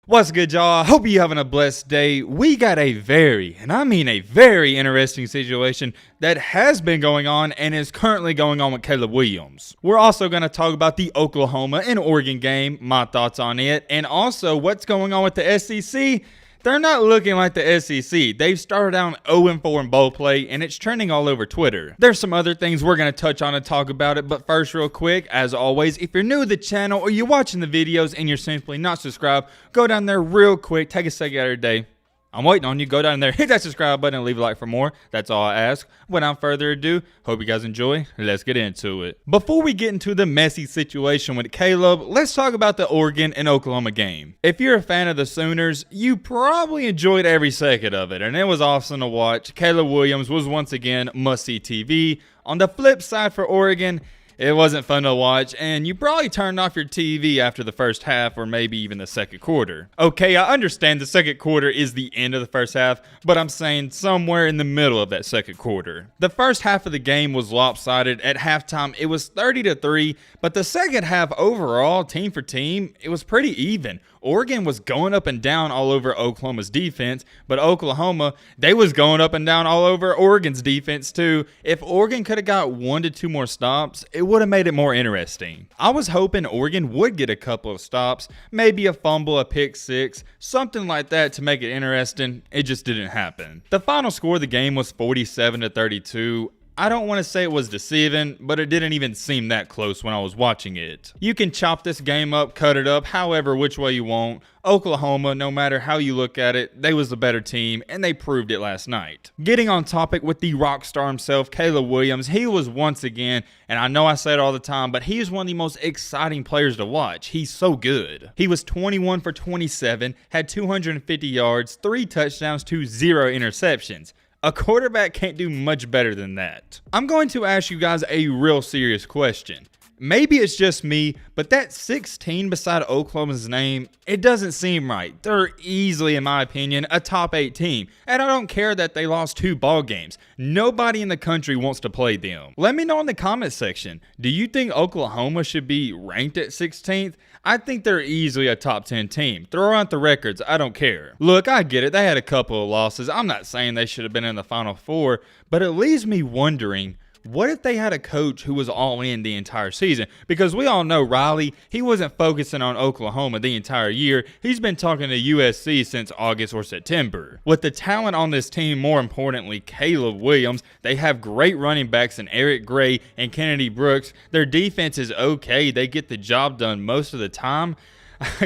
What's good, y'all? I hope you're having a blessed day. We got a very, and I mean a very interesting situation that has been going on and is currently going on with Caleb Williams. We're also going to talk about the Oklahoma and Oregon game, my thoughts on it, and also what's going on with the SEC. They're not looking like the SEC. They've started out 0-4 in bowl play, and it's trending all over Twitter. There's some other things we're going to touch on and talk about it, but first, real quick, as always, if you're new to the channel or you're watching the videos and you're simply not subscribed, go down there real quick, take a second out of your day. I'm waiting on you. Go down there, hit that subscribe button, and leave a like for more. That's all I ask. Without further ado, hope you guys enjoy. Let's get into it. Before we get into the messy situation with Caleb, let's talk about the Oregon and Oklahoma game. If you're a fan of the Sooners, you probably enjoyed every second of it, and it was awesome to watch. Caleb Williams was once again must-see TV. On the flip side for Oregon, it wasn't fun to watch, and you probably turned off your TV after the first half or maybe even the second quarter. Okay, I understand the second quarter is the end of the first half, but I'm saying somewhere in the middle of that second quarter. The first half of the game was lopsided. At halftime, it was 30-3, but the second half overall, team for team, it was pretty even. Oregon was going up and down all over Oklahoma's defense, but Oklahoma, they was going up and down all over Oregon's defense too. If Oregon could have got 1 to 2 more stops, it would have made it more interesting. I was hoping Oregon would get a couple of stops, maybe a fumble, a pick six, something like that to make it interesting. It just didn't happen. The final score of the game was 47-32. I don't want to say it was deceiving, but it didn't even seem that close when I was watching it. You can chop this game up, cut it up, however which way you want. Oklahoma, no matter how you look at it, they was the better team, and they proved it last night. Getting on topic with the rock star himself, Caleb Williams, he was once again, and I know I say it all the time, but he is one of the most exciting players to watch. He's so good. He was 21 for 27, had 250 yards, 3 touchdowns to 0 interceptions. A quarterback can't do much better than that. I'm going to ask you guys a real serious question. Maybe it's just me, but that 16 beside Oklahoma's name, it doesn't seem right. They're easily, in my opinion, a top 8 team. And I don't care that they lost 2 ball games. Nobody in the country wants to play them. Let me know in the comment section. Do you think Oklahoma should be ranked at 16th? I think they're easily a top 10 team. Throw out the records, I don't care. Look, I get it. They had a couple of losses. I'm not saying they should have been in the Final Four, but it leaves me wondering, what if they had a coach who was all in the entire season? Because we all know Riley, he wasn't focusing on Oklahoma the entire year. He's been talking to USC since August or September. With the talent on this team, more importantly, Caleb Williams, they have great running backs in Eric Gray and Kennedy Brooks. Their defense is okay. They get the job done most of the time.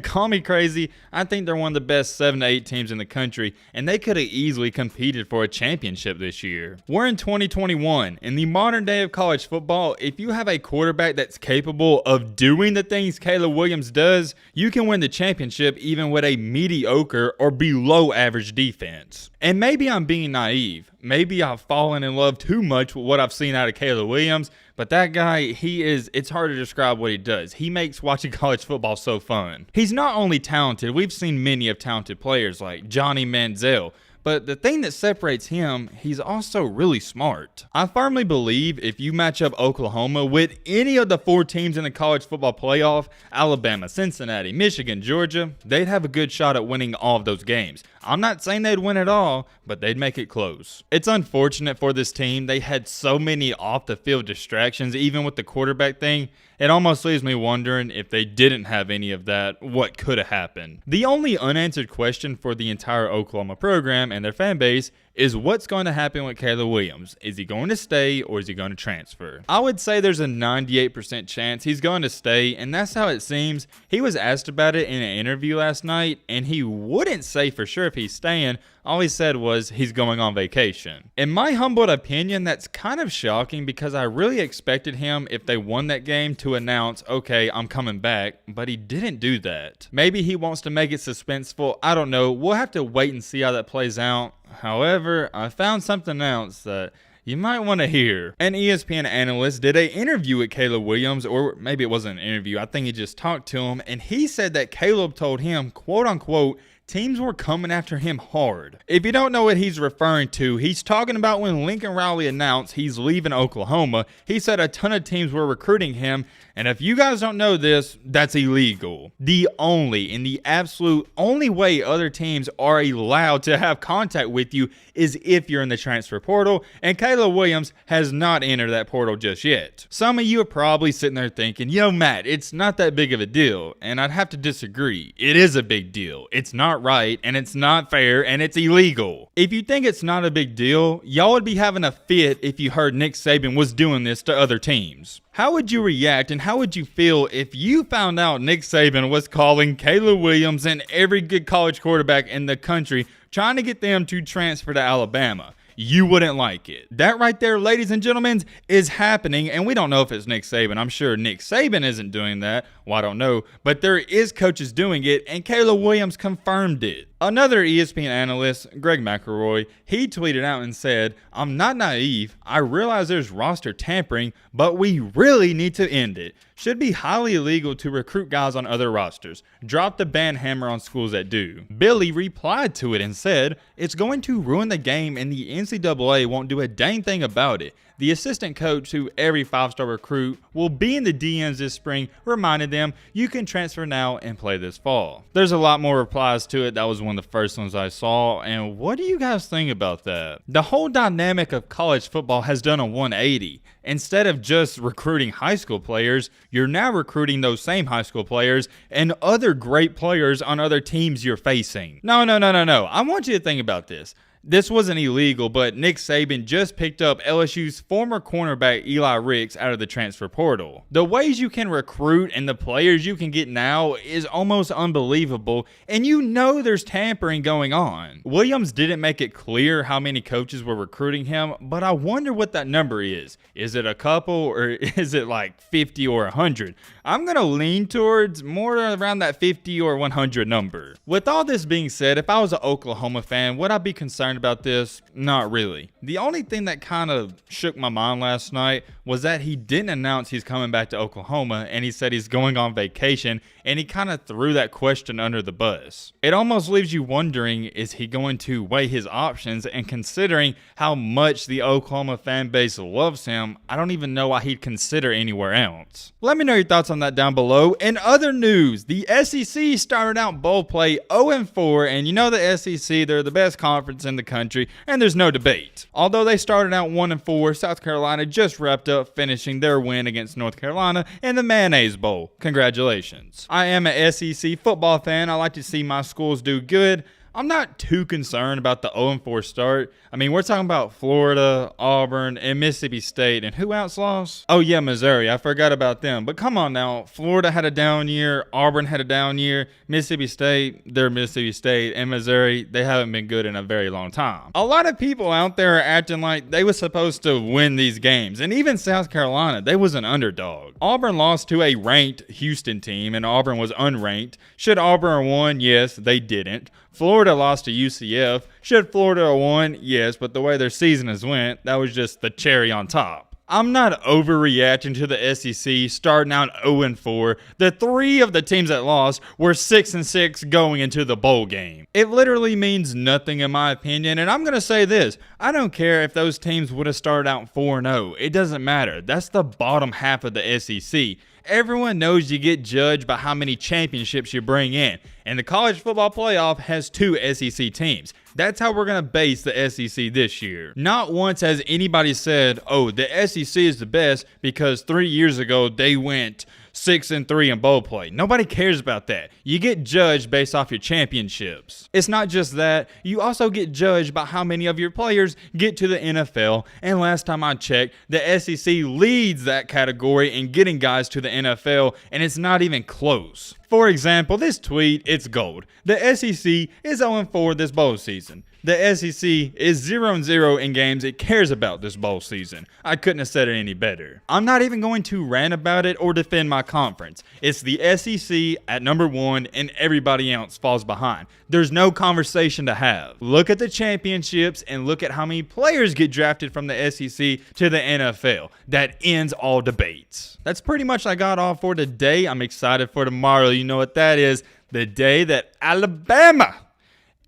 Call me crazy, I think they're one of the best 7 to 8 teams in the country, and they could have easily competed for a championship this year. We're in 2021. In the modern day of college football, if you have a quarterback that's capable of doing the things Caleb Williams does, you can win the championship even with a mediocre or below average defense. And maybe I'm being naive. Maybe I've fallen in love too much with what I've seen out of Caleb Williams, but that guy, it's hard to describe what he does. He makes watching college football so fun. He's not only talented, we've seen many of talented players like Johnny Manziel, but the thing that separates him, he's also really smart. I firmly believe if you match up Oklahoma with any of the 4 teams in the college football playoff, Alabama, Cincinnati, Michigan, Georgia, they'd have a good shot at winning all of those games. I'm not saying they'd win it all, but they'd make it close. It's unfortunate for this team. They had so many off-the-field distractions, even with the quarterback thing. It almost leaves me wondering if they didn't have any of that, what could have happened. The only unanswered question for the entire Oklahoma program and their fan base is what's going to happen with Caleb Williams. Is he going to stay or is he going to transfer? I would say there's a 98% chance he's going to stay, and that's how it seems. He was asked about it in an interview last night, and he wouldn't say for sure if he's staying. All he said was he's going on vacation. In my humble opinion, that's kind of shocking because I really expected him, if they won that game, to announce, okay, I'm coming back, but he didn't do that. Maybe he wants to make it suspenseful. I don't know. We'll have to wait and see how that plays out. However, I found something else that you might want to hear. An ESPN analyst did an interview with Caleb Williams, or maybe it wasn't an interview. I think he just talked to him, and he said that Caleb told him, quote unquote, teams were coming after him hard. If you don't know what he's referring to, he's talking about when Lincoln Riley announced he's leaving Oklahoma. He said a ton of teams were recruiting him, and if you guys don't know this, that's illegal. The only and the absolute only way other teams are allowed to have contact with you is if you're in the transfer portal, and Caleb Williams has not entered that portal just yet. Some of you are probably sitting there thinking, yo Matt, it's not that big of a deal, and I'd have to disagree. It is a big deal. It's not right, and it's not fair, and it's illegal. If you think it's not a big deal, y'all would be having a fit if you heard Nick Saban was doing this to other teams. How would you react and how would you feel if you found out Nick Saban was calling Caleb Williams and every good college quarterback in the country trying to get them to transfer to Alabama? You wouldn't like it. That right there, ladies and gentlemen, is happening, and we don't know if it's Nick Saban. I'm sure Nick Saban isn't doing that. Well, I don't know, but there is coaches doing it, and Caleb Williams confirmed it. Another ESPN analyst, Greg McElroy, he tweeted out and said, "I'm not naive. I realize there's roster tampering, but we really need to end it. Should be highly illegal to recruit guys on other rosters. Drop the ban hammer on schools that do." Billy replied to it and said, "It's going to ruin the game and the NCAA won't do a dang thing about it. The assistant coach to every 5-star recruit will be in the DMs this spring, reminded them you can transfer now and play this fall." There's a lot more replies to it. That was one of the first ones I saw. And what do you guys think about that? The whole dynamic of college football has done a 180. Instead of just recruiting high school players, you're now recruiting those same high school players and other great players on other teams you're facing. No. I want you to think about this. This wasn't illegal, but Nick Saban just picked up LSU's former cornerback Eli Ricks out of the transfer portal. The ways you can recruit and the players you can get now is almost unbelievable, and you know there's tampering going on. Williams didn't make it clear how many coaches were recruiting him, but I wonder what that number is. Is it a couple, or is it like 50 or 100? I'm going to lean towards more around that 50 or 100 number. With all this being said, if I was an Oklahoma fan, would I be concerned about this? Not really. The only thing that kind of shook my mind last night was that he didn't announce he's coming back to Oklahoma, and he said he's going on vacation, and he kind of threw that question under the bus. It almost leaves you wondering, is he going to weigh his options? And considering how much the Oklahoma fan base loves him, I don't even know why he'd consider anywhere else. Let me know your thoughts on that down below. In other news, the SEC started out bowl play 0-4, and you know the SEC, they're the best conference in the country, and there's no debate. Although they started out 1-4, South Carolina just wrapped up finishing their win against North Carolina in the Mayonnaise Bowl. Congratulations. I am an SEC football fan. I like to see my schools do good. I'm not too concerned about the 0-4 start. I mean, we're talking about Florida, Auburn, and Mississippi State. And who else lost? Oh, yeah, Missouri. I forgot about them. But come on now. Florida had a down year. Auburn had a down year. Mississippi State, they're Mississippi State. And Missouri, they haven't been good in a very long time. A lot of people out there are acting like they were supposed to win these games. And even South Carolina, they was an underdog. Auburn lost to a ranked Houston team, and Auburn was unranked. Should Auburn have won? Yes, they didn't. Florida lost to UCF. Should Florida have won? Yes, but the way their season has went, that was just the cherry on top. I'm not overreacting to the SEC starting out 0-4. The 3 of the teams that lost were 6-6 going into the bowl game. It literally means nothing in my opinion, and I'm going to say this. I don't care if those teams would have started out 4-0. It doesn't matter. That's the bottom half of the SEC. Everyone knows you get judged by how many championships you bring in. And the college football playoff has 2 SEC teams. That's how we're going to base the SEC this year. Not once has anybody said, oh, the SEC is the best because 3 years ago they went 6-3 in bowl play. Nobody cares about that. You get judged based off your championships. It's not just that. You also get judged by how many of your players get to the NFL. And last time I checked, the SEC leads that category in getting guys to the NFL, and it's not even close. For example, this tweet, it's gold. The SEC is 0-4 this bowl season. The SEC is 0-0 in games it cares about this bowl season. I couldn't have said it any better. I'm not even going to rant about it or defend my conference. It's the SEC at number 1 and everybody else falls behind. There's no conversation to have. Look at the championships and look at how many players get drafted from the SEC to the NFL. That ends all debates. That's pretty much I got all for today. I'm excited for tomorrow. You know what that is? The day that Alabama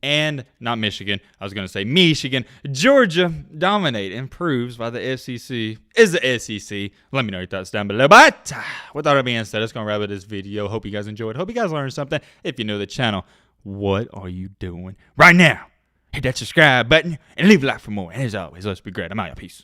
and not Michigan, I was going to say Michigan, Georgia dominate and proves why the SEC is the SEC. Let me know your thoughts down below. But with all that being said, that's going to wrap up this video. Hope you guys enjoyed. Hope you guys learned something. If you're new to the channel, what are you doing right now? Hit that subscribe button and leave a like for more. And as always, let's be great. I'm out. Peace.